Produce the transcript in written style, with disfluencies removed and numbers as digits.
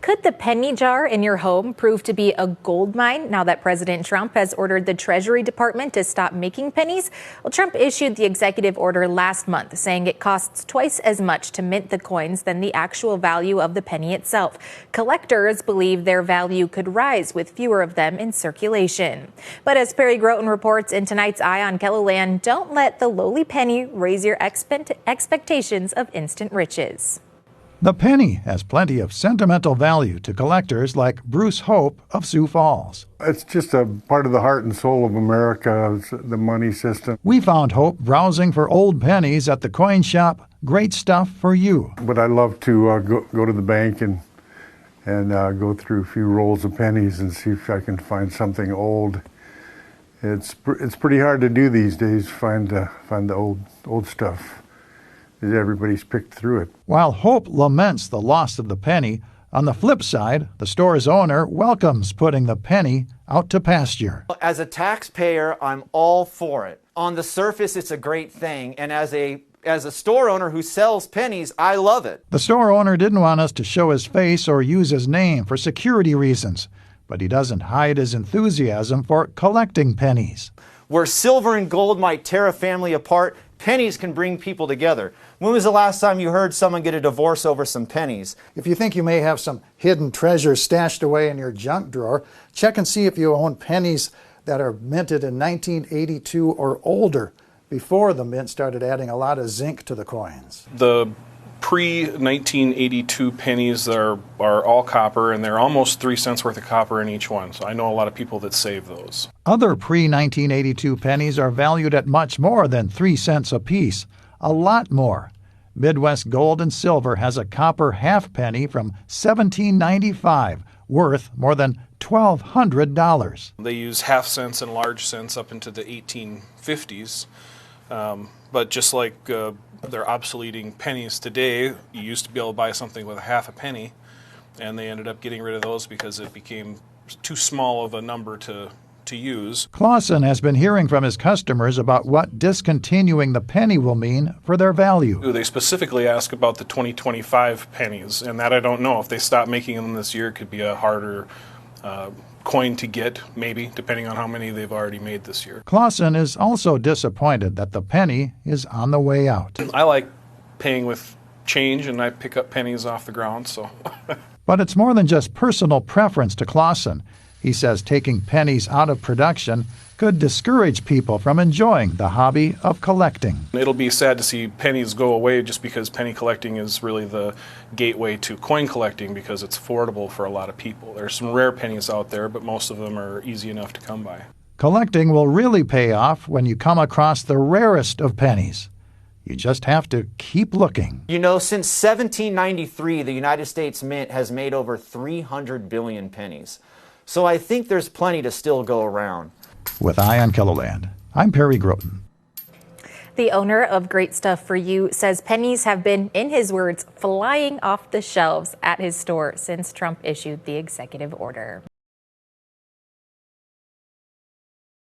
Could the penny jar in your home prove to be a gold mine now that President Trump has ordered the Treasury Department to stop making pennies? Well, Trump issued the executive order last month saying it costs twice as much to mint the coins than the actual value of the penny itself. Collectors believe their value could rise with fewer of them in circulation. But as Perry Groten reports in tonight's Eye on KELOLAND, don't let the lowly penny raise your expectations of instant riches. The penny has plenty of sentimental value to collectors like Bruce Hope of Sioux Falls. It's just a part of the heart and soul of America, the money system. We found Hope browsing for old pennies at the coin shop. Great stuff for you. But I love to go to the bank and go through a few rolls of pennies and see if I can find something old. It's pretty hard to do these days, find the old stuff. Everybody's picked through it. While Hope laments the loss of the penny, on the flip side, the store's owner welcomes putting the penny out to pasture. As a taxpayer, I'm all for it. On the surface, it's a great thing, and as a store owner who sells pennies, I love it. The store owner didn't want us to show his face or use his name for security reasons, but he doesn't hide his enthusiasm for collecting pennies. Where silver and gold might tear a family apart, pennies can bring people together. When was the last time you heard someone get a divorce over some pennies? If you think you may have some hidden treasure stashed away in your junk drawer, check and see if you own pennies that are minted in 1982 or older, before the mint started adding a lot of zinc to the coins. The pre-1982 pennies are all copper, and they're almost 3 cents worth of copper in each one. So I know a lot of people that save those. Other pre-1982 pennies are valued at much more than 3 cents apiece. A lot more. Midwest Gold and Silver has a copper half penny from 1795, worth more than $1,200. They use half cents and large cents up into the 1850s. But just like they're obsoleting pennies today, you used to be able to buy something with a half a penny, and they ended up getting rid of those because it became too small of a number to use. Clausen has been hearing from his customers about what discontinuing the penny will mean for their value. They specifically ask about the 2025 pennies, and that I don't know. If they stop making them this year, it could be a harder coin to get, maybe, depending on how many they've already made this year. Clausen is also disappointed that the penny is on the way out. I like paying with change, and I pick up pennies off the ground, so. But it's more than just personal preference to Clausen. He says taking pennies out of production could discourage people from enjoying the hobby of collecting. It'll be sad to see pennies go away just because penny collecting is really the gateway to coin collecting because it's affordable for a lot of people. There's some rare pennies out there, but most of them are easy enough to come by. Collecting will really pay off when you come across the rarest of pennies. You just have to keep looking. You know, since 1793, the United States Mint has made over 300 billion pennies. So I think there's plenty to still go around. With Eye on KELOLAND, I'm Perry Groten. The owner of Great Stuff for You says pennies have been, in his words, flying off the shelves at his store since Trump issued the executive order.